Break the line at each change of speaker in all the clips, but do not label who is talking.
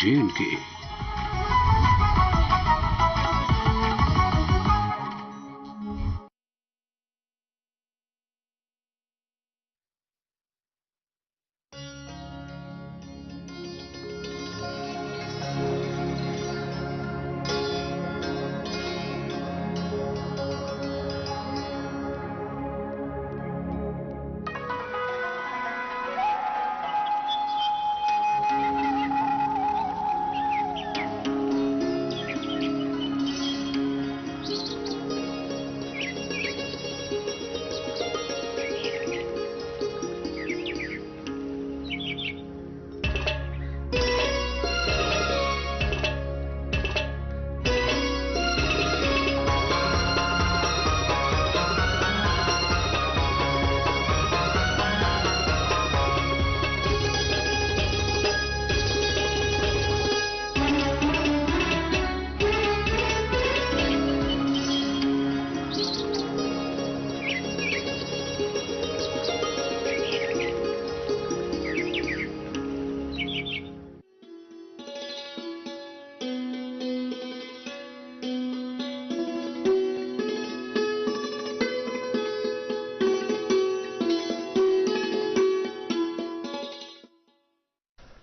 J&K।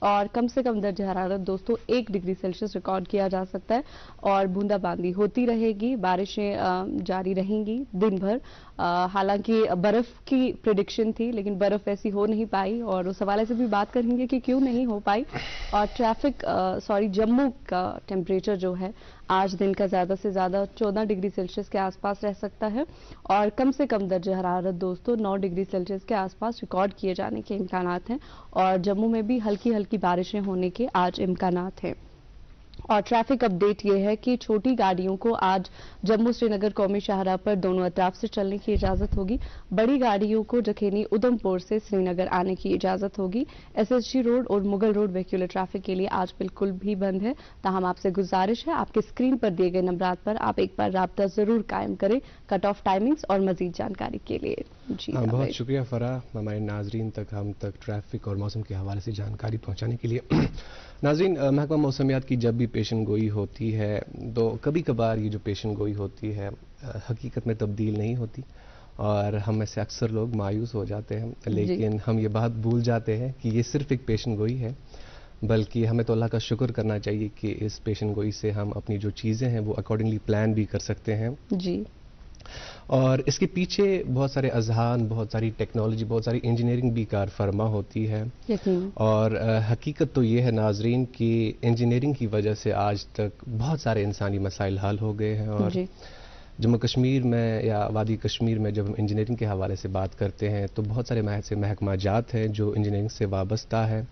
اور کم سے کم درجہ حرارت دوستوں 1 ڈگری سیلسیس ریکارڈ کیا جا سکتا ہے اور بوندا باندی ہوتی رہے گی, بارشیں جاری رہیں گی دن بھر. حالانکہ برف کی پریڈکشن تھی لیکن برف ایسی ہو نہیں پائی اور اس حوالے سے بھی بات کریں گے کہ کیوں نہیں ہو پائی. اور جموں کا ٹیمپریچر جو ہے آج دن کا زیادہ سے زیادہ 14 ڈگری سیلسیس کے آس پاس رہ سکتا ہے اور کم سے کم درجہ حرارت دوستوں 9 ڈگری سیلسیس کے آس پاس ریکارڈ کیے جانے کے امکانات ہیں اور جموں میں بھی ہلکی ہلکی بارشیں ہونے کے آج امکانات ہیں. اور ٹریفک اپڈیٹ یہ ہے کہ چھوٹی گاڑیوں کو آج جموں سری نگر قومی شاہراہ پر دونوں اطراف سے چلنے کی اجازت ہوگی. بڑی گاڑیوں کو جکھینی ادھم پور سے سری نگر آنے کی اجازت ہوگی. ایس ایس جی روڈ اور مغل روڈ ویہیکولر ٹریفک کے لیے آج بالکل بھی بند ہے. تاہم آپ سے گزارش ہے آپ کے اسکرین پر دیے گئے نمبرات پر آپ ایک بار رابطہ ضرور قائم کریں کٹ آف ٹائمنگز اور مزید جانکاری کے لیے. جی
بہت شکریہ فرح, ہمارے ناظرین تک ہم تک ٹریفک اور موسم کے حوالے سے جانکاری پہنچانے کے لیے. ناظرین, محکمہ موسمیات کی جب بھی پیشن گوئی ہوتی ہے تو کبھی کبھار یہ جو پیشن گوئی ہوتی ہے حقیقت میں تبدیل نہیں ہوتی اور ہم میں سے اکثر لوگ مایوس ہو جاتے ہیں, لیکن ہم یہ بات بھول جاتے ہیں کہ یہ صرف ایک پیشن گوئی ہے, بلکہ ہمیں تو اللہ کا شکر کرنا چاہیے کہ اس پیشن گوئی سے ہم اپنی جو چیزیں ہیں وہ اکارڈنگلی پلان بھی کر سکتے ہیں.
جی,
اور اس کے پیچھے بہت سارے اذہان, بہت ساری ٹیکنالوجی, بہت ساری انجینئرنگ بھی کار فرما ہوتی ہے. اور حقیقت تو یہ ہے ناظرین کہ انجینئرنگ کی وجہ سے آج تک بہت سارے انسانی مسائل حل ہو گئے ہیں. اور جموں کشمیر میں یا وادی کشمیر میں جب ہم انجینئرنگ کے حوالے سے بات کرتے ہیں تو بہت سارے ایسے محکمہ جات ہیں جو انجینئرنگ سے وابستہ ہے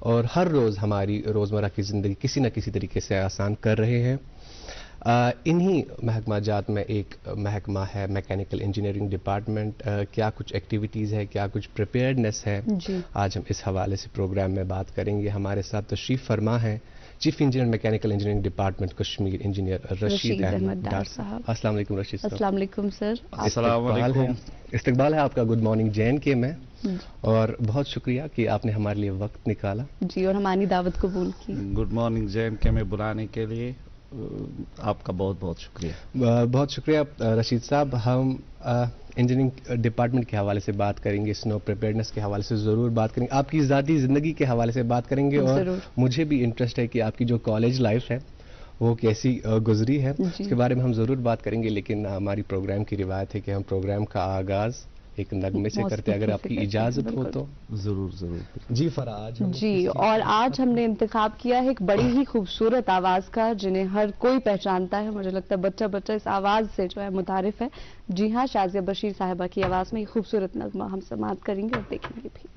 اور ہر روز ہماری روزمرہ کی زندگی کسی نہ کسی طریقے سے آسان کر رہے ہیں. انہی محکمہ جات میں ایک محکمہ ہے میکینیکل انجینئرنگ ڈپارٹمنٹ. کیا کچھ ایکٹیویٹیز ہے, کیا کچھ پریپیئرڈنس ہے, آج ہم اس حوالے سے پروگرام میں بات کریں گے. ہمارے ساتھ تشریف فرما ہے chief engineer mechanical engineering department Kashmir engineer Rashid Ahmed Dar صاحب. السلام علیکم رشید صاحب.
السلام علیکم سر.
السلام علیکم.
استقبال ہے آپ کا گڈ مارننگ جین کے میں, اور بہت شکریہ کہ آپ نے ہمارے لیے وقت نکالا.
جی, اور ہماری دعوت قبول کی.
گڈ مارننگ جین کے میں بلانے کے لیے آپ کا بہت بہت شکریہ.
بہت شکریہ رشید صاحب. ہم انجینئرنگ ڈپارٹمنٹ کے حوالے سے بات کریں گے, اسنو پریپیئرڈنس کے حوالے سے ضرور بات کریں گے, آپ کی ذاتی زندگی کے حوالے سے بات کریں گے, اور مجھے بھی انٹرسٹ ہے کہ آپ کی جو کالج لائف ہے وہ کیسی گزری ہے, اس کے بارے میں ہم ضرور بات کریں گے. لیکن ہماری پروگرام کی روایت ہے کہ ہم پروگرام کا آغاز ایک نغمے سے کرتے ہیں, اگر آپ کی اجازت ہو تو.
ضرور ضرور.
جی فراج.
جی, اور آج ہم نے انتخاب کیا ہے ایک بڑی ہی خوبصورت آواز کا جنہیں ہر کوئی پہچانتا ہے. مجھے لگتا ہے بچہ بچہ اس آواز سے جو ہے متعارف ہے. جی ہاں, شازیہ بشیر صاحبہ کی آواز میں یہ خوبصورت نغمہ ہم سماعت کریں گے اور دیکھیں گے بھی.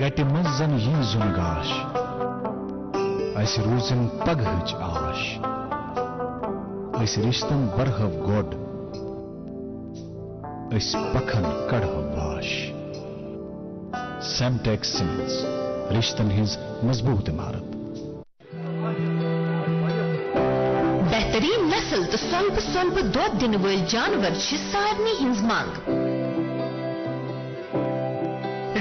گٹہِ منٛز زن یی زُن گاش اَسہِ روٗزِن پگہٕچ آش أسۍ رِشتن برہو گۄڈ أسۍ پکھن کڑہو باش سیمٹیکس سیمنٹس رشتن ہٕنٛز مضبوٗط عمارت
بہترین نسل تو سۄنٛبہٕ سۄنٛبہٕ دۄد دِنہٕ وٲلۍ جانور چھِ سارنٕے ہٕنٛز منٛگ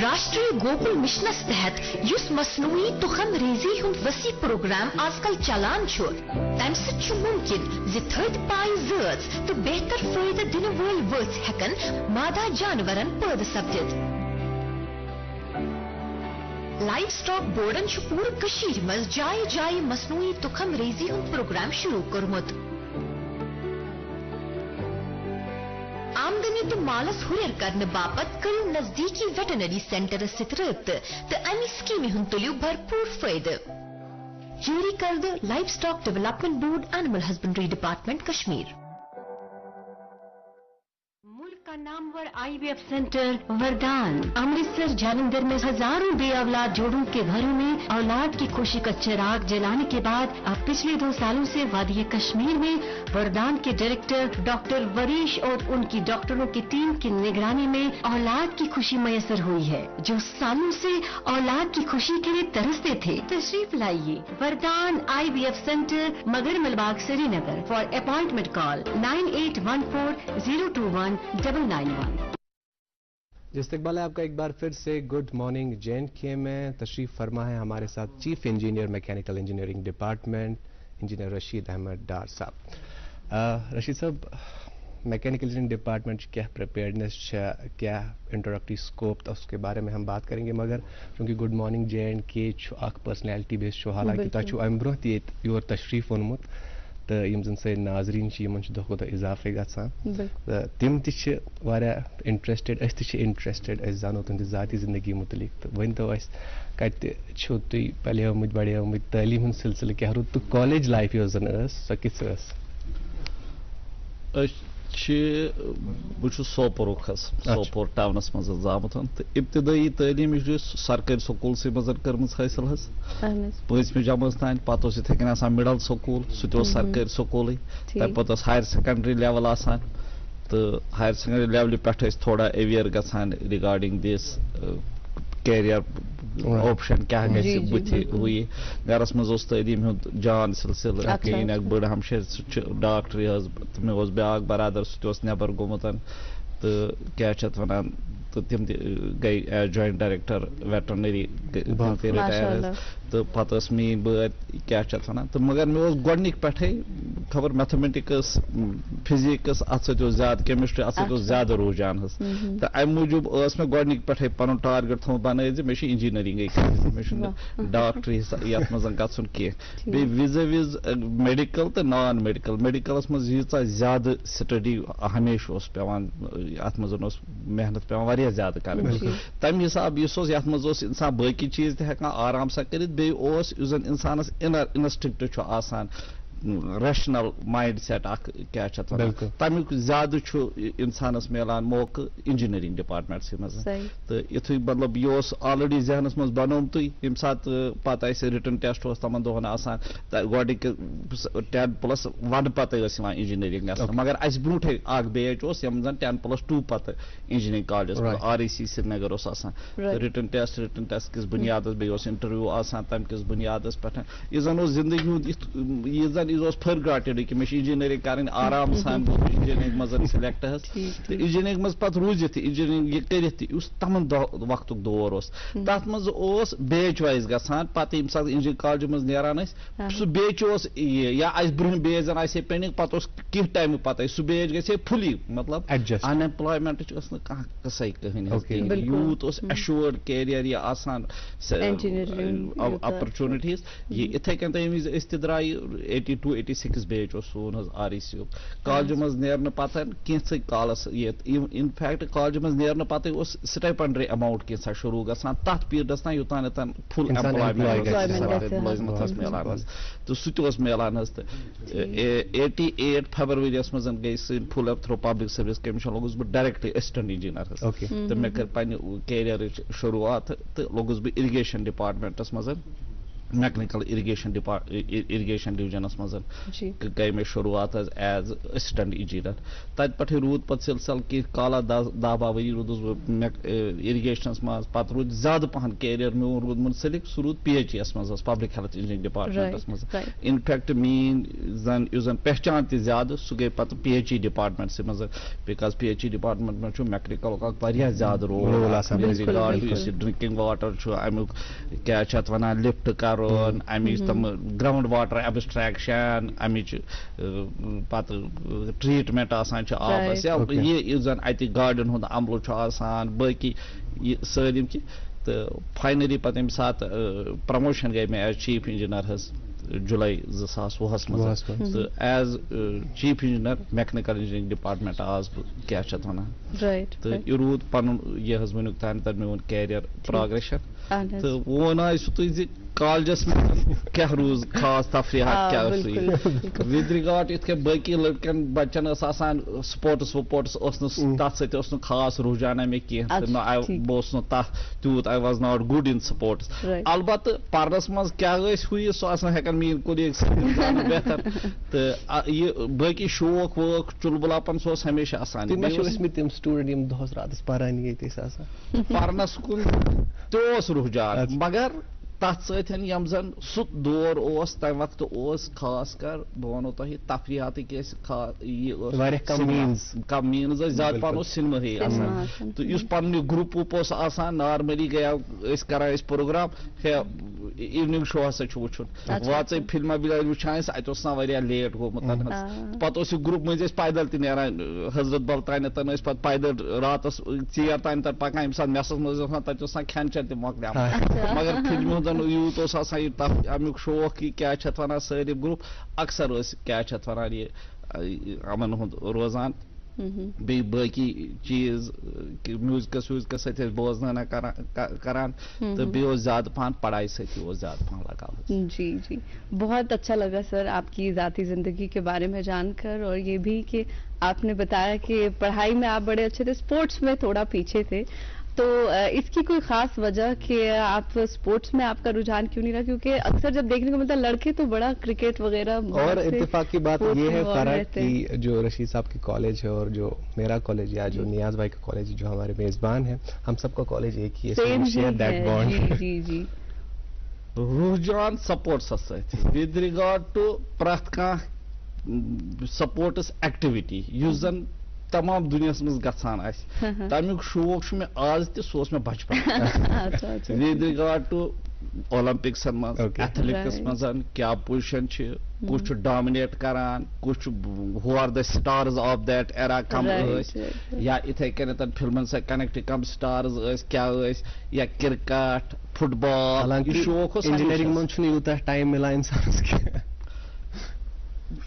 راشٹریہ گوکل مشنس تحت یس مصنوعی تخم ریزی ہند وسیع پروگرام آز کل چلان تمہ سۭتۍ ممکن تھد پائے زٲژ تو بہتر فائدہ دنہٕ وٲلۍ ؤژھۍ ہیکن مادہ جانورن پٲدٕ سپدِتھ لائف سٹاک بورڈن پورٕ کٔشیٖرِ منٛز جایہِ جایہِ مصنوعی تخم ریزی ہند پروگرام شروع کوٚرمُت آمدنی تو مالس ہُریر کرنے باپت کرو نزدیکی ویٹنری سینٹرس ست رابطہ تو امہ سکیمہ ہند تُلِو بھرپور فائدہ جاری کردہ livestock development board animal husbandry department Kashmir ملک کا نامور IVF سینٹر وردان امرتسر جالندھر میں ہزاروں بے اولاد جوڑوں کے گھروں میں اولاد کی خوشی کا چراغ جلانے کے بعد اب پچھلے 2 سالوں سے وادی کشمیر میں وردان کے ڈائریکٹر ڈاکٹر وریش اور ان کی ڈاکٹروں کی ٹیم کی نگرانی میں اولاد کی خوشی میسر ہوئی ہے جو سالوں سے اولاد کی خوشی کے لیے ترستے تھے تشریف لائیے وردان IVF سینٹر مگر ملباغ سری نگر فار اپائنٹمنٹ کال 9814021991
استقبال ہے آپ کا ایک بار پھر سے گڈ مارننگ JNK میں تشریف فرما ہے ہمارے ساتھ chief engineer mechanical engineering department engineer Rashid Ahmed Dar صاحب رشید صاحب میکینیکل انجینئرنگ ڈپارٹمنٹ کیا پریپیئرنس کیا انٹروڈکٹری سکوپ اس کے بارے میں ہم بات کریں گے مگر چونکہ گڈ مارننگ JNK اخ پرسنالٹی بیس حالانکہ تہ امہ برہ تہ یور تشریف اونمت تو یم زن سٲنۍ ناظریٖن چھِ یمن چھُ دۄہ کھۄتہٕ دۄہ اضافے گژھان تِم تہِ چھِ واریاہ انٹرسٹڈ أسۍ تہِ چھِ انٹرسٹڈ أسۍ زانو تُہنٛدِ ذاتی زندگی متعلق تہٕ ؤنۍتو اَسہِ کتہِ چھِو تُہۍ پلیمٕتۍ بڑیمٕتۍ تعلیٖم ہُنٛد سلسلہٕ کیٛاہ روٗد تہٕ کالیج لایف یۄس زن ٲس سۄ کِژھ ٲس
بہٕ چھُس سوپورُک حظ سوپور ٹاونس منٛز حظ آمُت تہٕ ابتدٲیی تعلیٖم یُس سرکٲرۍ سکوٗلسٕے منٛز کٔرمٕژ حٲصِل حظ 5مہِ جمٲژ تانۍ پتہٕ اوس یِتھَے کٔنۍ آسان مِڈل سکوٗل سُہ تہِ اوس سرکٲرۍ سکوٗلٕے تَمہِ پتہٕ ٲس ہایر سیکنڈری لیول آسان تہٕ ہایر سیکنڈری لیولہِ پٮ۪ٹھ ٲسۍ تھوڑا ایویئر گژھان رِگاڈِنگ دِس کیریَر آپشن کیا گژھِ بٕتھِ ہُہ یہِ گرس منٛز اوس تعلیٖم ہُنٛد جان سلسلہٕ کِہیٖنۍ اکھ بٔڑ ہمشیر سُہ چھُ ڈاکٹرٕے حظ تہٕ مےٚ اوس بیٛاکھ برادر سُہ تہِ اوس نٮ۪بر گوٚمُت تہٕ کیٛاہ چھِ اَتھ وَنان تہٕ تِم تہِ گٔے as joint director veterinary retire حظ تہٕ پتہٕ ٲس میٛٲنۍ بٲے کیٛاہ چھِ اَتھ وَنان تہٕ مگر مےٚ اوس گۄڈنِکۍ پٮ۪ٹھَے خبر میتھمیٹِکٕس فِزِکٕس اَتھ سۭتۍ اوس زیادٕ کیمِسٹری اَتھ سۭتۍ اوس زیادٕ رُجحان حظ تہٕ اَمہِ موٗجوٗب ٲس مےٚ گۄڈنِکۍ پٮ۪ٹھَے پَنُن ٹارگیٹ تھوٚمُت بَنٲیِتھ زِ مےٚ چھِ اِنجیٖنٔرِنٛگٕے کَرٕنۍ مےٚ چھُنہٕ ڈاکٹرٛی یَتھ منٛز گژھُن کینٛہہ بیٚیہِ وِزِ وِز میڈِکل تہٕ نان میڈِکل میڈِکلس منٛز ییٖژاہ زیادٕ سٹڈی ہمیشہٕ اوس پیٚوان اَتھ منٛز اوس محنت پیٚوان واریاہ زیادٕ کَرٕنۍ تَمہِ حِساب یُس اوس یَتھ منٛز اوس اِنسان باقٕے چیٖز تہِ ہٮ۪کان آرام سان کٔرِتھ بیٚیہِ اوس یُس زن اِنسانس اِنسٹِنکٹ چھُ آسان ریشنل مایِنڈ سیٹ اکھ کیٛاہ چھِ اَتھ وَنان تَمیُک زیادٕ چھُ اِنسانس میلان موقعہٕ انجیٖنٔرِنٛگ ڈپارٹمنٹسٕے منٛز تہٕ یِتھُے مطلب یہِ اوس آلریڈی ذہنس منٛز بنومتُے ییٚمہِ ساتہٕ پتہٕ اَسہِ رِٹن ٹیسٹ اوس تِمن دۄہن آسان گۄڈٕنِکہِ 10+1 پتہٕ ٲس یِوان انجیٖنٔرِنٛگ نٮ۪صف مگر اَسہِ برونٛٹھٕے اکھ بیچ اوس یِم زن 10+2 پتہٕ انجیٖنٔرِنٛگ کالجس منٛز REC سرینگر اوس آسان رِٹن ٹیسٹ کِس بُنیادس بیٚیہِ اوس انٹرویو آسان تمہِ کِس بُنیادس پٮ۪ٹھ یہِ زن اوس زندگی ہُنٛد یہِ زن یہِ اوس فرگاٹِڈٕے کہِ مےٚ چھِ انجیٖنٔرِنٛگ کَرٕنۍ آرام سان گوٚژھ بہٕ انجیٖنٔرِنٛگ منٛز سِلیکٹ حظ تہٕ انجیٖنٔرِنٛگ منٛز پتہٕ روٗزِتھ تہِ انجیٖنٔرِنٛگ یہِ کٔرِتھ تہِ یُس تِمن وقتُک دور اوس تتھ منٛز اوس بیچ وایز گژھان پتہٕ ییٚمہِ ساتہٕ انجیٖنٔرِنٛگ کالجہِ منٛز نیران ٲسۍ سُہ بیچ اوس یہِ یا اَسہِ برونٛہہ بیچ زن آسہِ ہے پینڈِنٛگ پتہٕ اوس کینٛہہ ٹایمہٕ پتہٕ سُہ بیچ گژھِ ہے فُلی مطلب ان ایمپلایمینٹٕچ ٲس نہٕ کانٛہہ قٕصے کٕہٕنۍ حظ یوٗت اوس ایشورڈ کیریَر یہِ آسان اپرچونِٹیٖز یہِ یِتھَے کٔنۍ تَمہِ وِزِ أسۍ تہِ درٛایہِ 286 بیچ سون REC کالج مز نیرن پتہ کینژے کالس ان فیکٹ کالج مز نیرن پتہ سٹائپنڈری اماؤنٹ کینژھا شروع گژھان تتھ پیریڈس تام یوتان فل ایمپلایمنٹ ملازمت ملان تو سہ تہ ملان 88 فیبرؤری مز گئی سن fill up through public service commission لوگس بہ ڈائریکٹلی اسسٹنٹ انجینئر تو مے کر پنہ کیریئر شروعات تو لوگس بہ اریگیشن ڈپارٹمنٹس مز میکنیکل اریگیشن ڈویژنس مز گئی مے شروعات ایز اسسٹنٹ انجینئر تت پہ رود پہ سلسل کی کالا 10-12 ؤری رودس بہ اریگیشنس مز پتہ رود زیادہ پہن کیریئر میون رود منسلک سہ رود PHES مز پبلک ہیلتھ انجینئرنگ ڈپارٹمنٹس مز انفیکٹ مین زن پہچان تہ زیادہ سہ گئی پتہ PHE ڈپارٹمنٹ مز بیکاز PHE ڈپارٹمنٹ مز میکنیکل زیادہ رول ڈرنکنگ واٹر امیک کیا ات ونان لفٹ کر امچ تم گراؤنڈ واٹر ایبسٹریکشن امچ پتہ ٹریٹمنٹ آسان آبس یہ زن اتہ گاڑین ہند عمل آسان باقی یہ سالم کی تو فائنلی پتہ ییٚمہِ ساتہٕ پرموشن گئی مےٚ ایز چیف انجینئر حظ جولائی 2020 مز تو as chief engineer mechanical engineering department آس بہ کیا ات ونان تو یہ رود پن یہ حظ ونیُک تام تر میون کیریئر پروگریشن تو ون آسو تھی کالجس میں کیا روز خاص تفریحات کیا ود ریگارڈ ات باقی لڑکن بچن آسان سپورٹس وپورٹس تر ست خاص رجحانہ مے کی بہس تیوت I was not good in sports البتہ پرنس مز کیا ہوئی سہ ہیکن میری کولیگ بہتر تو یہ باقی شوق ووق چلبلاپن سہ ہمیشہ آسان
تم سٹوڈنٹ دہس راتس پران
پرنس کن تہ رجحان مگر تر ستن یم زن سہ دور تمہ وقت خاص کر بہ ونو تہ تفریحات کم مینز زیادہ پہن سنیما ہی آسان تو اس پن گروپ ووپ آسان نارملی گیا کران پروگرام ایوننگ شو ہسا وچھن واژے فلما بلال وچھان ات واریاہ لیٹ گومت پتہ یہ گروپ مز پیدل تہ نیران حضرت بل تانیتن پتہ پیدل راتس ژیر تان تر پکان ییٚمہِ ساتہٕ میسس مز تتہ کھین چین تہ مۄکلیٛومُت مگر فلمہِ یوت آسان امیک شوق یہ کیا ونان سٲری گروپ اکثر کیا ونان یہ امن ہند روزان بی باقی چیز میوزکس ویوزکس ست بوزن کران تو بیٚیہِ اوس زیادہ پہن پڑھائی سۭتی اوس زیادہ پہن لگاو.
جی جی بہت اچھا لگا سر آپ کی ذاتی زندگی کے بارے میں جان کر اور یہ بھی کہ آپ نے بتایا کہ پڑھائی میں آپ بڑے اچھے تھے اسپورٹس میں تھوڑا پیچھے تھے تو اس کی کوئی خاص وجہ کہ آپ اسپورٹس میں آپ کا رجحان کیوں نہیں رہا کیونکہ اکثر جب دیکھنے کو ملتا ہے لڑکے تو بڑا کرکٹ وغیرہ
اور اتفاق کی بات یہ ہے فرق کہ جو رشید صاحب کی کالج ہے اور جو میرا کالج یا جو نیاز بھائی کا کالج جو ہمارے میزبان ہیں ہم سب کا کالج ایک ہی ہے.
جی جی
رجحان سپورٹس ود ریگارڈ ٹو پرٛٮ۪تھ کانٛہہ سپورٹس ایکٹیویٹی یُس زن تمام دنیا مز گژھان تمیک شوق مے آز تہ سہ مے بچپن ود ریگارڈ ٹو اولمپکسن مز ایتھلیٹکس مز کیا پوزیشن کس ڈامنیٹ کران کس ہو are the stars of that era کم یا اتھے کن فلمن سے کنیکٹ کم سٹارز کیا یا کرکٹ فٹ بال شوق
انجینئرنگ من یوتہ ٹائم ملان انسانس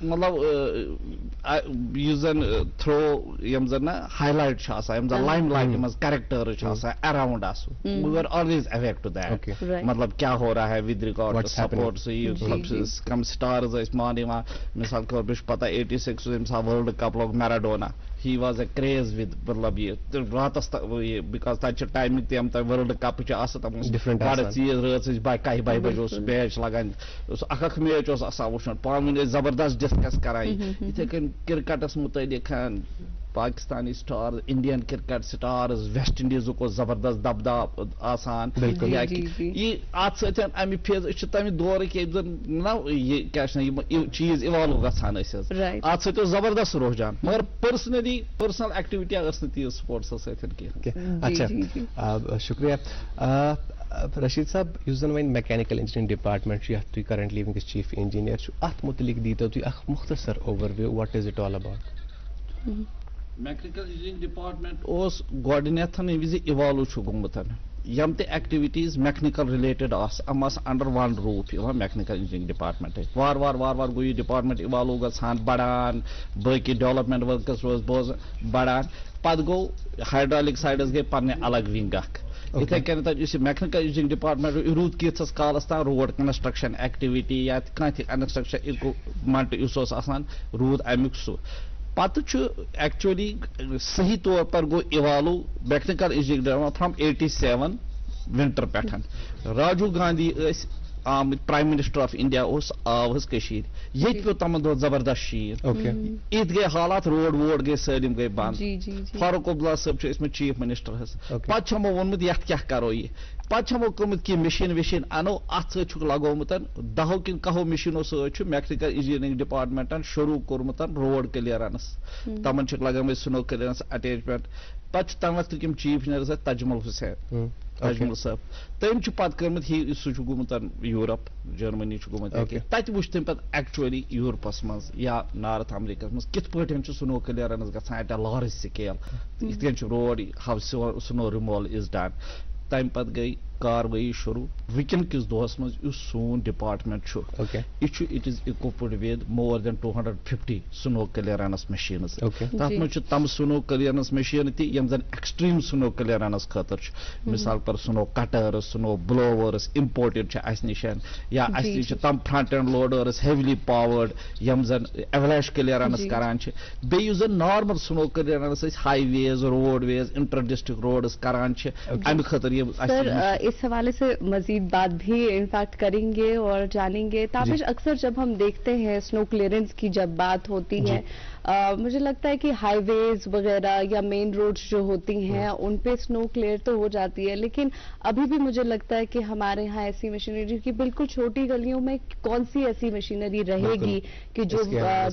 مطلب یہ زن تھرو یم زن ہائی لائٹ یم زن لائم لائٹ مز characters around we are always aware to that مطلب کیا ہو رہا ہے with regard sports cum stars مان مثال کے طور پہ پتہ 86 یم سا ورلڈ کپ لوگ Maradona he was a craze with مطلب یہ راتس بکاز تک ٹائمنگ تم تم ورلڈ کپ بڑ چیز رات 2 بجے میچ لگان اخ میچ آسان وچھن پان ؤنۍ زبردست ڈسکس کران یتھے کن کرکٹس متعلق Pakistani star Indian cricket stars West انڈیزک زبردست دبداب آسان یہ ات ستھ امہ فیض تمہ دورک نا یہ کیا چیز ایوالو گھان ات ست زبردست رجحان مگر پرسنل ایکٹیویٹی ٲس نہٕ تیٖژ سپورٹس سۭتۍ کینٛہہ.
اچھا شکریہ رشید صاحب اس زن وۄنۍ میکینکل انجینئرنگ ڈپارٹمنٹ یتھ تُہۍ کرنٹلی ونکس چیف انجینئر چھُ اتھ متعلق دیتو تُہۍ اکھ مختصر overview what is it all about.
Mechanical engineering department گۄڈنیتھ ییٚمہِ وِزِ اِوالو چھُ گوٚمُت یم تے activities mechanical related um under one roof mechanical engineering department وار وار وار وار گو یہ ڈپارٹمنٹ ایوالو گژھان بڑان باقی ڈیولپمنٹ ورکس روز بوز بڑان پتہ گو ہائیڈرالک سائڈس گئی پنہ الگ ونگ اخ اتھے کن اس میکنیکل انجینئرنگ ڈپارٹمنٹ رود کیتس کالس تان روڈ کنسٹرکشن ایکٹیویٹی یا کانٛہہ کنسٹرکشن اکوپمنٹ اس آسان رود امیک سہ پتہ ایکچولی صحیح طور پر گو evolve mechanical engineering from 87 winter پہ راجیو گاندھی آمت پرائم منسٹر آف انڈیا آو حظ یہ پہ تمن دہ زبردست شیٖن ات گئی حالات روڈ ووڈ گئی سٲلِم گئی بند فاروق عبداللہ صٲب اس میں چیف منسٹر حظ پتہ ہمو وونمت یتھ کیاہ کرو یہ پتہ ہمو کوٚرمُت کینٛہہ مشین وشین انو ات سۭتۍ چھُکھ لگومُت 10 کِنہٕ 11 مشیٖنو سۭتۍ چھُ میکنیکل انجینئرنگ ڈپارٹمنٹن شروع کوٚرمُت روڈ کلیرنس تمن چھُکھ لگٲمٕتۍ سنو کلیرنس اٹیچمنٹ پتہٕ چھُ تمہِ وقتُک یِم چیف انجینئر تجمل حسین تجمل صٲب تٔمۍ چھُ پتہٕ کٔرمٕژ سُہ چھُ گوٚمُت یوٗرپ جرمنی چھُ گوٚمُت تتہِ وٕچھ تٔمۍ پتہٕ ایکچولی یوٗرپس منٛز یا نارتھ امریکہس منٛز کِتھ پٲٹھۍ چھُ سنو کلیرنس گژھان ایٹ اے لارج سکیل یِتھ کٔنۍ چھُ روڈ ہاو سنو رِموول از ڈن تمہِ پتہٕ گٔے کاروٲیی شروع ونکین کس دۄہس منٛز یُس سون ڈپارٹمنٹ چھُ یہ اٹ از اِکوپڈ ود مور دین 250 سنو کلیرنس مشیٖنز تتھ منٛز چھُ تم سنو کلیرنس مشیٖنہٕ تہِ یم زن ایکسٹریم سنو کلیرنس خٲطرٕ چھُ مثال پر سنو کٹرز سنو بلوورز امپورٹڈ چھِ اسہِ نِشن یا اسہِ نِش چھِ تم front end loaders heavily powered M زن ایولیش کلیرنس کران چھِ بیٚیہِ یُس زن نارمل سنو کلیرنس أسۍ ہائی ویز روڈ ویز انٹر ڈسٹرکٹ روڈز کران چھِ امہِ خٲطرٕ یِم
اس حوالے سے مزید بات بھی انفیکٹ کریں گے اور جانیں گے. تابش اکثر جب ہم دیکھتے ہیں سنو کلیئرنس کی جب بات ہوتی ہے مجھے لگتا ہے کہ ہائی ویز وغیرہ یا مین روڈز جو ہوتی ہیں ان پہ سنو کلیئر تو ہو جاتی ہے, لیکن ابھی بھی مجھے لگتا ہے کہ ہمارے ہاں ایسی مشینری کی بالکل چھوٹی گلیوں میں کون سی ایسی مشینری رہے گی کہ جو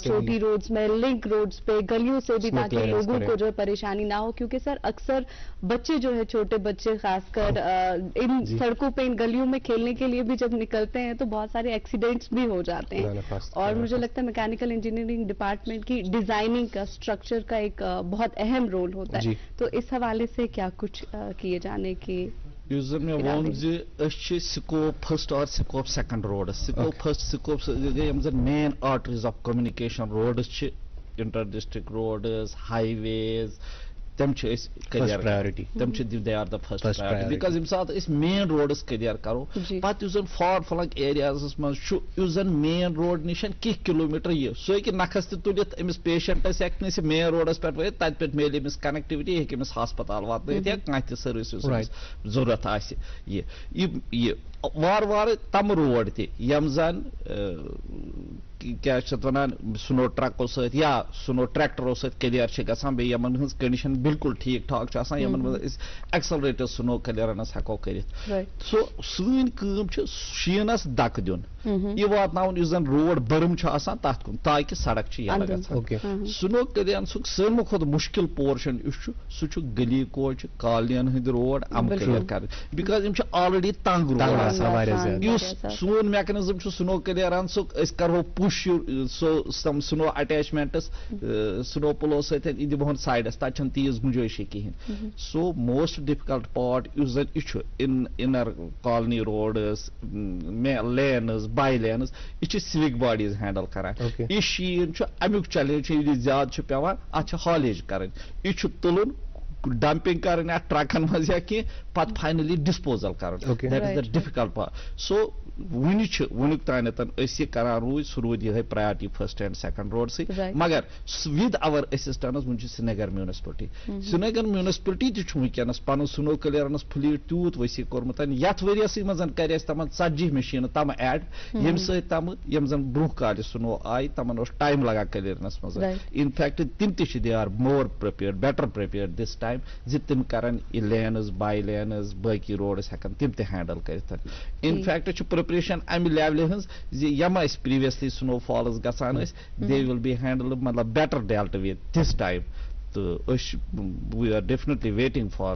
چھوٹی روڈز میں لنک روڈز پہ گلیوں سے بھی تاکہ لوگوں کو جو پریشانی نہ ہو, کیونکہ سر اکثر بچے جو ہے چھوٹے بچے خاص کر ان سڑکوں پہ ان گلیوں میں کھیلنے کے لیے بھی جب نکلتے ہیں تو بہت سارے ایکسیڈنٹس بھی ہو جاتے ہیں, اور مجھے لگتا ہے میکینیکل انجینئرنگ ڈپارٹمنٹ کی ڈیزائننگ کا اسٹرکچر کا ایک بہت اہم رول ہوتا ہے, تو اس حوالے سے کیا کچھ کیے جانے کی
سکوپ فرسٹ اور scope second road scope first scope main arteries of communication roads inter district roads highways تم پرائرٹی تم they are the first priority because یم سات اس مین روڈس کلیئر کرو پتہ اس فار فلنگ ایریاز مز مین روڈ نشن کی کلومیٹر یہ سو ہیکہ نکھس تہ تلت امس پیشنٹس ہیکہ مین روڈس پہ ورت تت پہ میل امس کنیکٹیوٹی ہیکہ امس ہسپتال واتنٲیِتھ یا کانٛہہ تہِ سٔروِس ضرورت آسہِ یہ وار وار تم روڈ تہ یم زن کیا ونان سنو ٹرکو ست یا سنو ٹریکٹرو ست کلیئر گژھان بیٚیہِ یمن ہٕنٛز کنڈیشن بالکل ٹھیک ٹھاک چھِ آسان یمن منٛز أسۍ ایکسلریٹڈ سنو کلیئرنس ہیکو کٔرِتھ سو سٲنۍ کٲم چھِ شیٖنس دکہٕ دیُن یہِ واتناوُن یُس زن روڈ برم چھُ آسان تتھ کُن تاکہِ سڑک چھِ یلہٕ گژھان. سنو کلیئرنسُک سٲلمو کھۄتہٕ مُشکل پورشن یُس چھُ سُہ چھُ گلی کوچہِ کالنین ہٕنٛدۍ روڈ یم کلیئر کرٕنۍ بیکاز یم چھِ آلریڈی تنگ روڈ آسان. یُس سون میکنزم چھُ سنو کلیئرنسُک أسۍ کرہو پُش سو سنو اٹیچمنٹس سنو پلو ست دِمہون سایڈس تتہِ چھنہٕ تیٖژ گُنجٲیشی کِہینۍ. سو موسٹ ڈِفکلٹ پارٹ یُس زن یہِ چھُ inner colony roads lanes by lanes یہ چھِ سِوک باڈیٖز ہینڈل کران. یہِ شیٖن چھُ امیُک چیلینج چھُ ییٚلہِ زیادٕ چھُ پیوان اتھ چھِ ہالیج کرٕنۍ, یہِ چھُ تُلُن ڈمپنگ کریں ات ٹرکن مز یا کی پتہ فائنلی ڈسپوزل کرن that is the difficult part. So ونیُک تانیتھ یہ کران روز سہ رود یہ priority first and second road سی مگر ود اور اسسٹنس ون سرینگر میونسپلٹی سرینگر میونسپلٹی تہ ونکس پن سنو کلیئرنس فلیٹ تیوت وسیع کورمت یتھ ؤریس منٛز کر تمن 40 مشیٖنہٕ تم ایڈ یم ست تم یم زن برونٛہہ کالہِ سنو آئی تمن اوس ٹایم لگان کلیئرنس مز. انفیکٹ تم تہ they are more prepared better prepared this time زِ تم کرن یہ لینز بائی لینز باقی روڈس ہیکن تم تہ ہینڈل کرتھ. انفیکٹ پریپریشن امہ لیولہِ ہٕنٛز زِ یم اس پریویسلی سنو فالز گژھان دے ول بی ہینڈل مطلب better dealt with this time. we are definitely waiting for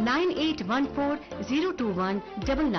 9814021991।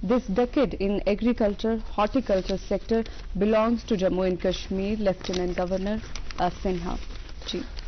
This decade in agriculture, horticulture sector belongs to Jammu and Kashmir, Lieutenant Governor Sinha।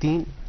3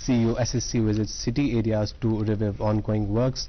CEO SSC visits city areas to review ongoing works।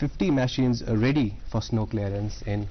50 machines ready for snow clearance in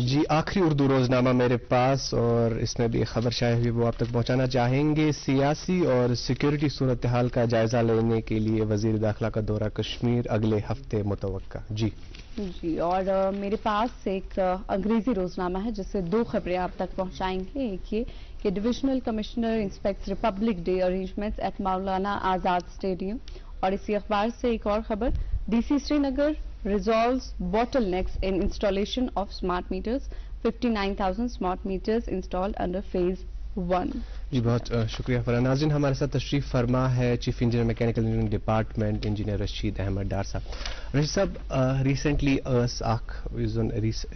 جی آخری اردو روزنامہ میرے پاس اور اس میں بھی ایک خبر شائع ہوئی وہ آپ تک پہنچانا چاہیں گے. سیاسی اور سیکورٹی صورتحال کا جائزہ لینے کے لیے وزیر داخلہ کا دورہ کشمیر اگلے ہفتے متوقع.
جی اور میرے پاس ایک انگریزی روزنامہ ہے جس سے دو خبریں آپ تک پہنچائیں گے. ایک یہ کہ divisional commissioner inspects republic day arrangements at Maulana Azad stadium, اور اسی اخبار سے ایک اور خبر D C Srinagar resolves bottlenecks in installation of smart meters. 59,000 smart meters installed under phase 1.
جی بہت شکریہ فرحان. ناظرین ہمارے ساتھ تشریف فرما ہے chief engineer mechanical engineering department engineer Rashid Ahmed Dar صاحب. رشید صاحب ریسنٹلی اخ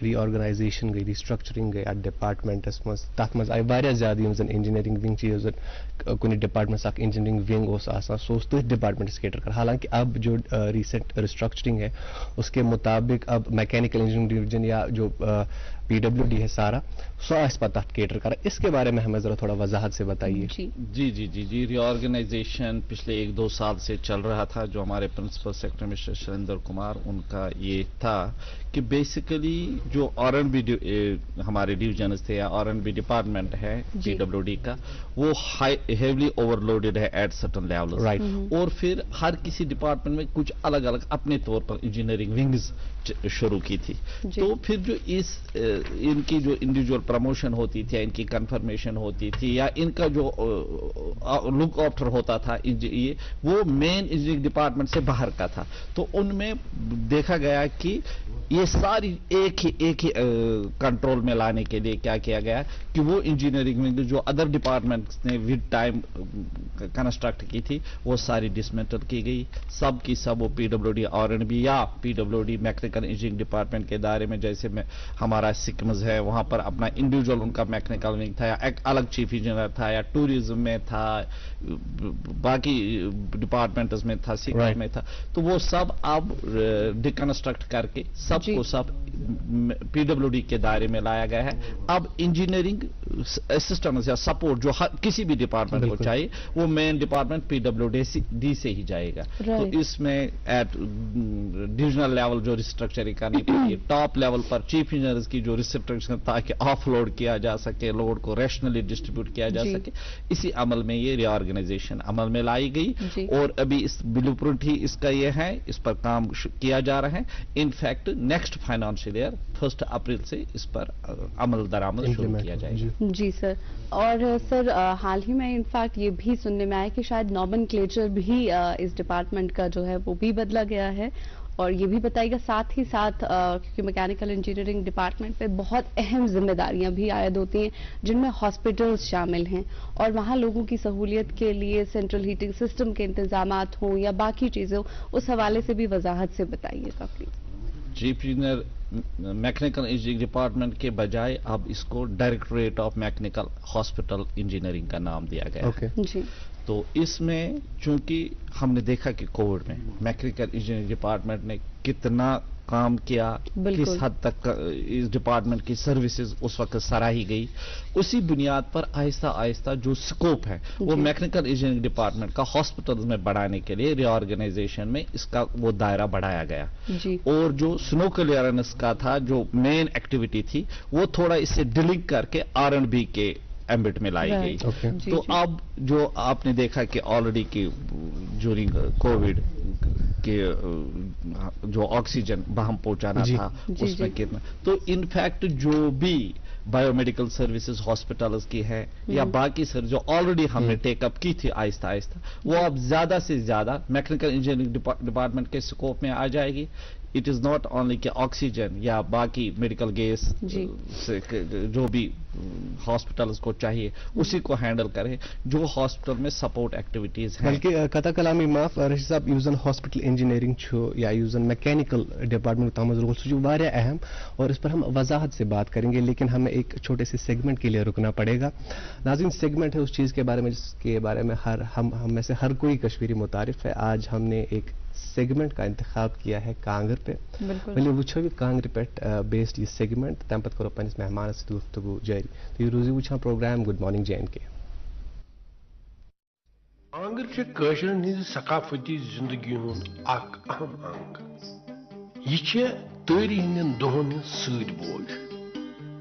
ری آرگنائزیشن گئی ریسٹرکچرنگ گئی ات ڈپارٹمنٹس مز تک مز آئی واریاہ زیادہ یم زن انجینئرنگ ونگ چیز کن ڈپارٹمنٹس اخ انجینئرنگ ونگ اس آسان سو اس تھی ڈپارٹمنٹ کیٹر کر. حالانکہ اب جو ریسنٹ ریسٹرکچرنگ ہے اس کے مطابق اب میکینیکل انجینئرنگ ڈویژن یا جو پی ڈبلیو ڈی ہے سارا سو اس پر تحت کیٹر کرا. اس کے بارے میں ہمیں ذرا تھوڑا وضاحت سے بتائیے.
جی ری آرگنائزیشن پچھلے 1-2 سال سے چل رہا تھا. جو ہمارے پرنسپل سیکرٹری مسٹر شریندر کمار ان کا یہ تھا کہ بیسیکلی جو آر اینڈ بی ہمارے ڈویژنز تھے یا آر اینڈ بی ڈپارٹمنٹ ہے پی ڈبلیو ڈی کا وہ ہیولی اوور لوڈیڈ ہے ایٹ سرٹن لیول, اور پھر ہر کسی ڈپارٹمنٹ میں کچھ الگ الگ اپنے طور پر انجینئرنگ ونگز شروع کی تھی. تو پھر جو ان کی جو انڈیویجول پروموشن ہوتی تھی, ان کی کنفرمیشن ہوتی تھی, یا ان کا جو لک آفٹر ہوتا تھا وہ مین انجینئرنگ ڈپارٹمنٹ سے باہر کا تھا. تو ان میں دیکھا گیا کہ یہ ساری ایک ہی کنٹرول میں لانے کے لیے کیا کیا گیا کہ وہ انجینئرنگ ونگ جو ادر ڈپارٹمنٹس نے ود ٹائم کنسٹرکٹ کی تھی وہ ساری ڈسمنٹل کی گئی. سب کی سب وہ P W D R and B یا P W D mechanical engineering department کے دائرے میں, جیسے ہمارا سکمز ہے وہاں پر اپنا انڈیویجول ان کا میکینیکل ونگ تھا, یا ایک الگ چیف انجینئر تھا, یا ٹوریزم میں تھا, باقی ڈپارٹمنٹس میں تھا, سیکرٹ میں تھا. تو وہ سب اب ڈیکنسٹرکٹ کر کے سب کو سب پی ڈبلیو ڈی کے دائرے میں لایا گیا ہے. اب انجینئرنگ اسسٹنس یا سپورٹ جو کسی بھی ڈپارٹمنٹ کو چاہیے وہ مین ڈپارٹمنٹ پی ڈبلیو ڈی سے ہی جائے گا. تو اس میں ایٹ ڈویژنل لیول جو ریسٹرکچرنگ کرنی پڑی ہے, ٹاپ لیول پر چیف انجینئرز کی جو ریسٹرکچر تاکہ آف لوڈ کیا جا سکے, لوڈ کو ریشنلی ڈسٹریبیوٹ کیا جا سکے, اسی عمل میں یہ ری آرگنائزیشن عمل میں لائی گئی. اور ابھی اس بلو پرنٹ ہی اس کا یہ ہے, اس پر کام کیا جا رہا ہے. In fact next financial year 1 April سے اس پر عمل درآمد شروع کیا جائے گا.
جی سر. اور سر حال ہی میں انفیکٹ یہ بھی سننے میں آیا کہ شاید نومنکلیچر بھی اس ڈپارٹمنٹ کا جو ہے وہ بھی بدلا گیا ہے. اور یہ بھی بتائیے گا ساتھ ہی ساتھ کیونکہ میکینیکل انجینئرنگ ڈپارٹمنٹ پہ بہت اہم ذمہ داریاں بھی عائد ہوتی ہیں جن میں ہاسپٹلز شامل ہیں, اور وہاں لوگوں کی سہولیت کے لیے سینٹرل ہیٹنگ سسٹم کے انتظامات ہوں یا باقی چیزیں ہوں, اس حوالے سے بھی وضاحت سے بتائیے گا please.
Chief engineer mechanical engineering department کے بجائے اب اس کو directorate of mechanical hospital engineering کا نام دیا گیا ہے.
جی. تو
اس میں چونکہ ہم نے دیکھا کہ کووڈ میں میکینیکل انجینئرنگ ڈپارٹمنٹ نے کتنا کام کیا, کس حد تک اس ڈپارٹمنٹ کی سروسز اس وقت سراہی گئی, اسی بنیاد پر آہستہ آہستہ جو سکوپ ہے وہ میکینیکل انجینئرنگ ڈپارٹمنٹ کا ہاسپٹلز میں بڑھانے کے لیے ری آرگنائزیشن میں اس کا وہ دائرہ بڑھایا گیا. اور جو سنو کلیئرنس کا تھا جو مین ایکٹیویٹی تھی وہ تھوڑا اس سے ڈیلنک کر کے آر اینڈ بی کے ایمبٹ میں لائی گئی. تو اب جو آپ نے دیکھا کہ آلریڈی کہ جورنگ کووڈ کہ جو آکسیجن باہم پہنچانا تھا اس میں کتنا, تو انفیکٹ جو بھی بایو میڈیکل سروسز ہاسپٹلز کی ہے یا باقی سروس جو آلریڈی ہم نے ٹیک اپ کی تھی آہستہ آہستہ, وہ اب زیادہ سے زیادہ میکینیکل انجینئرنگ ڈپارٹمنٹ کے اسکوپ میں آ جائے گی. اٹ از ناٹ اونلی کہ آکسیجن یا باقی میڈیکل گیس جو بھی ہاسپٹلز کو چاہیے اسی کو ہینڈل کرے جو ہاسپٹل میں سپورٹ ایکٹیویٹیز ہیں.
بلکہ قطع کلامی معاف رشید صاحب یوزن ہاسپٹل انجینئرنگ یا یوزن میکینیکل ڈپارٹمنٹ تامز رول سو واریاہ اہم, اور اس پر ہم وضاحت سے بات کریں گے, لیکن ہمیں ایک چھوٹے سے سیگمنٹ کے لیے رکنا پڑے گا. ناظرین سیگمنٹ ہے اس چیز کے بارے میں جس کے بارے میں ہم میں سے ہر کوئی کشمیری متعارف ہے. آج ہم نے ایک سیگمنٹ کا انتخاب کیا ہے کانگر پہ. ولے وچھو یہ کانگر پہ بیسڈ یہ سیگمنٹ, تم پتہ کرو پنس مہمان سے گفتگو جاری. تو یہ روزی وچھان program good morning J and K.
کانگر چھ کٲشرن ہٕنٛزِ ثقافتی زندگی ہُنٛد اکھ اہم انگ. یہ چھ تٲری ہٕنٛدٮ۪ن دۄہن ہٕنٛز سۭتۍ بوج.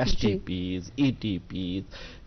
STPs, ETPs,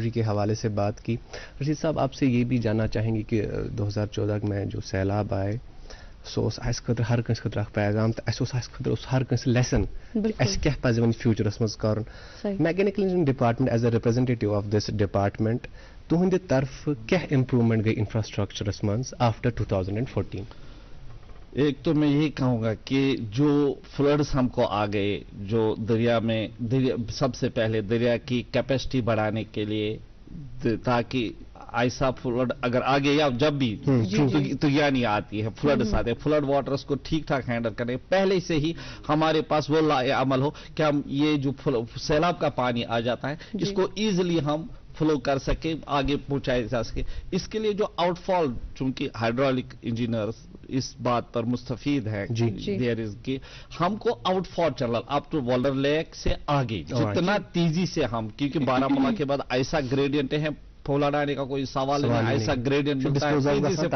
ریفائنری کے حوالے سے بات کی. رشید صاحب آپ سے یہ بھی جاننا چاہیں گے کہ 2014 میں جو سیلاب آئے سو اس خطر ہر کنس خطر پیغام تو اس خطر ہر کنس لیسن اس کیا پزِ ون فیوچرس مز کرن. Mechanical engineering department as a representative of this department تہندِ طرف کیا امپرومنٹ گئی انفراسٹرکچرس مز آفٹر 2014؟
ایک تو میں یہی کہوں گا کہ جو فلڈز ہم کو آ گئے جو دریا میں سب سے پہلے دریا کی کیپیسٹی بڑھانے کے لیے تاکہ ایسا فلڈ اگر آگے یا جب بھی تو یعنی آتی ہے فلڈز آتے ہیں فلڈ واٹرز کو ٹھیک ٹھاک ہینڈل کرنے پہلے سے ہی ہمارے پاس وہ عمل ہو کہ ہم یہ جو سیلاب کا پانی آ جاتا ہے اس کو ایزیلی ہم فلو کر سکے آگے پہنچائے جا سکے. اس کے لیے جو آؤٹ فال چونکہ ہائیڈرولک انجینئرز اس بات پر مستفید ہے کہ ہم کو outfall channel up to Wular lake سے آگے جتنا تیزی سے ہم کیونکہ بارہمولہ کے بعد ایسا گریڈینٹ ہے پھولا ڈالنے کا کوئی سوال نہیں ایسا گریڈینٹ تیزی سے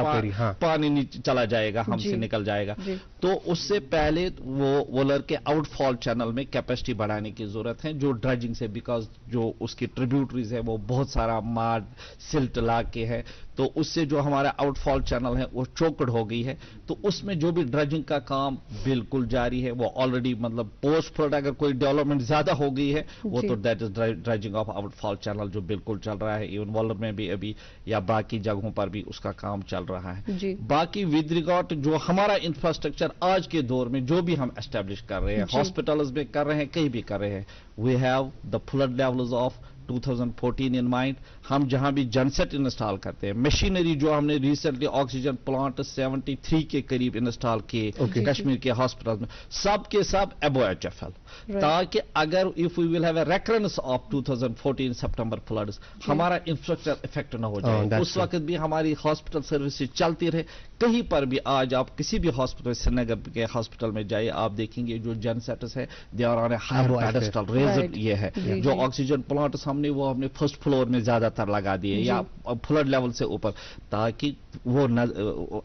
پانی نیچے چلا جائے گا ہم سے نکل جائے گا. تو اس سے پہلے وہ وولر کے آؤٹ فال چینل میں کیپیسٹی بڑھانے کی ضرورت ہے جو ڈرجنگ سے بیکاز جو اس کی ٹریبیوٹریز ہے وہ بہت سارا ماڈ سلٹ لا کے ہے تو اس سے جو ہمارا آؤٹ فال چینل ہے وہ چوکڈ ہو گئی ہے. تو اس میں جو بھی ڈرجنگ کا کام بالکل جاری ہے وہ آلریڈی مطلب پوسٹ فلڈ اگر کوئی ڈیولپمنٹ زیادہ ہو گئی ہے وہ تو that is dredging of outfall channel جو بالکل چل رہا ہے. ایون والر میں بھی ابھی یا باقی جگہوں پر بھی اس کا کام چل رہا ہے. باقی ود ریگارڈ جو ہمارا انفراسٹرکچر آج کے دور میں جو بھی ہم اسٹیبلش کر رہے ہیں ہاسپٹلز میں کر رہے ہیں کہیں بھی کر رہے ہیں we have the flood levels of 2014 in mind. ہم جہاں بھی جنسیٹ انسٹال کرتے ہیں مشینری جو ہم نے ریسنٹلی آکسیجن پلانٹ 73 کے قریب انسٹال کیے کشمیر کے ہاسپٹل میں سب کے سب ابو HFL تاکہ اگر if we will have a recurrence of 2014 September floods ہمارا انفراسٹرکچر افیکٹ نہ ہو جائے. اس وقت بھی ہماری ہاسپٹل سروسز چلتی رہے. کہیں پر بھی آج آپ کسی بھی ہاسپٹل سری نگر کے ہاسپٹل میں جائیے آپ دیکھیں گے جو جنسیٹس ہے they are on a higher pedestal raised یہ ہے جو آکسیجن پلانٹس ہم نے وہ ہم نے فرسٹ فلور میں زیادہ تر لگا دیے یا فلڈ لیول سے اوپر تاکہ وہ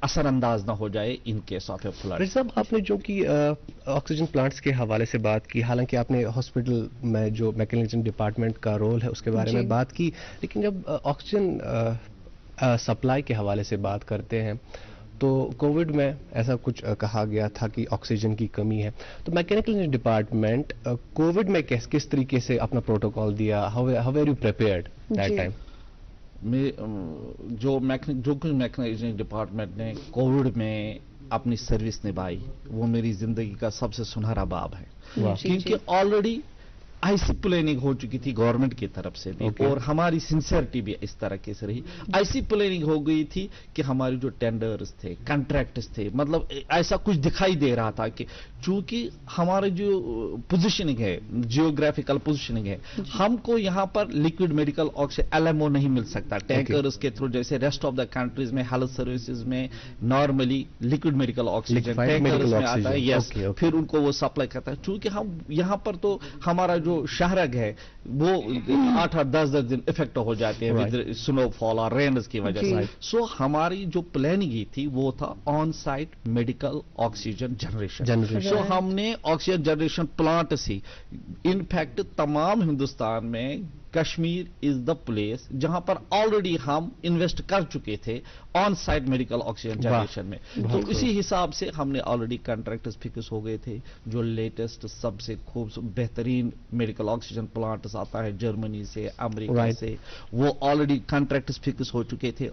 اثر انداز نہ ہو جائے in case of a flood.
صاحب آپ نے جو کہ آکسیجن پلانٹس کے حوالے سے بات کی حالانکہ آپ نے ہاسپٹل میں جو میکینیکل ڈپارٹمنٹ کا رول ہے اس کے بارے میں بات کی لیکن جب آکسیجن سپلائی کے حوالے سے بات کرتے ہیں تو کووڈ میں ایسا کچھ کہا گیا تھا کہ آکسیجن کی کمی ہے. تو میکینیکل انجینئرنگ ڈپارٹمنٹ کووڈ میں کس طریقے سے اپنا پروٹوکال دیا how are you prepared that time?
جو کچھ میکینیکل انجینئرنگ ڈپارٹمنٹ نے کووڈ میں اپنی سروس نبھائی وہ میری زندگی کا سب سے سنہرا باب ہے کیونکہ آلریڈی ایسی پلاننگ ہو چکی تھی گورنمنٹ کی طرف سے بھی اور ہماری سنسیئرٹی بھی اس طرح کی سے رہی. ایسی پلاننگ ہو گئی تھی کہ ہمارے جو ٹینڈرز تھے کنٹریکٹس تھے مطلب ایسا کچھ دکھائی دے رہا تھا کہ چونکہ ہمارے جو پوزیشننگ ہے جیوگرافیکل پوزیشننگ ہے ہم کو یہاں پر لکوڈ میڈیکل آکسیجن LMO نہیں مل سکتا ٹینکرز کے تھرو جیسے ریسٹ آف دا کنٹریز میں ہیلتھ سروسز میں normally liquid medical oxygen tankers میں آتا ہے یس پھر ان کو وہ سپلائی کرتا ہے. چونکہ ہم یہاں پر تو ہمارا جو شہرگ ہے وہ 8-10 دن افیکٹ ہو جاتے ہیں ود سنو فال اور رینز کی وجہ سے. سو ہماری جو پلاننگ تھی وہ تھا on site medical oxygen generation. So ہم نے آکسیجن جنریشن پلانٹ سے انفیکٹ تمام ہندوستان میں کشمیر از دا پلیس جہاں پر آلریڈی ہم انویسٹ کر چکے تھے on site medical oxygen generation میں. تو اسی حساب سے ہم نے آلریڈی کنٹریکٹس فکس ہو گئے تھے. جو لیٹسٹ سب سے بہترین میڈیکل آکسیجن پلانٹس آتا ہے جرمنی سے امریکہ سے وہ آلریڈی کنٹریکٹس فکس ہو چکے تھے.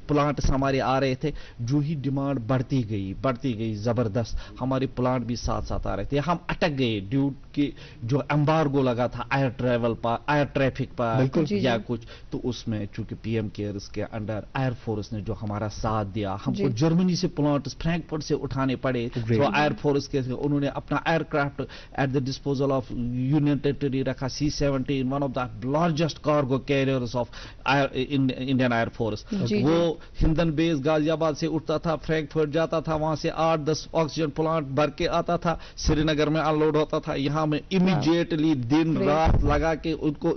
پلانٹس ہمارے آ رہے تھے جو ہی ڈیمانڈ بڑھتی گئی زبردست ہمارے پلانٹ بھی ساتھ ساتھ آ رہے تھے. ہم اٹک گئے ڈیو کہ جو ایمبارگو لگا تھا ایئر ٹریول پر ایئر ٹریفک پر یا کچھ تو اس میں چونکہ پی ایم کیئرز کے انڈر ایئر فورس نے جو ہمارا ساتھ دیا ہم کو جرمنی سے پلانٹس فرینکفرٹ سے اٹھانے پڑے. تو ایئر فورس کے انہوں نے اپنا aircraft at the disposal of union territory رکھا C-17 one of the largest cargo carriers of Indian Air Force. وہ ہندن بیس غازی آباد سے اٹھتا تھا فرینکفرٹ جاتا تھا وہاں سے 8-10 آکسیجن پلانٹ بھر کے آتا تھا سری نگر میں ان لوڈ ہوتا تھا. یہاں میں امیڈیٹلی دن رات لگا کے ان کو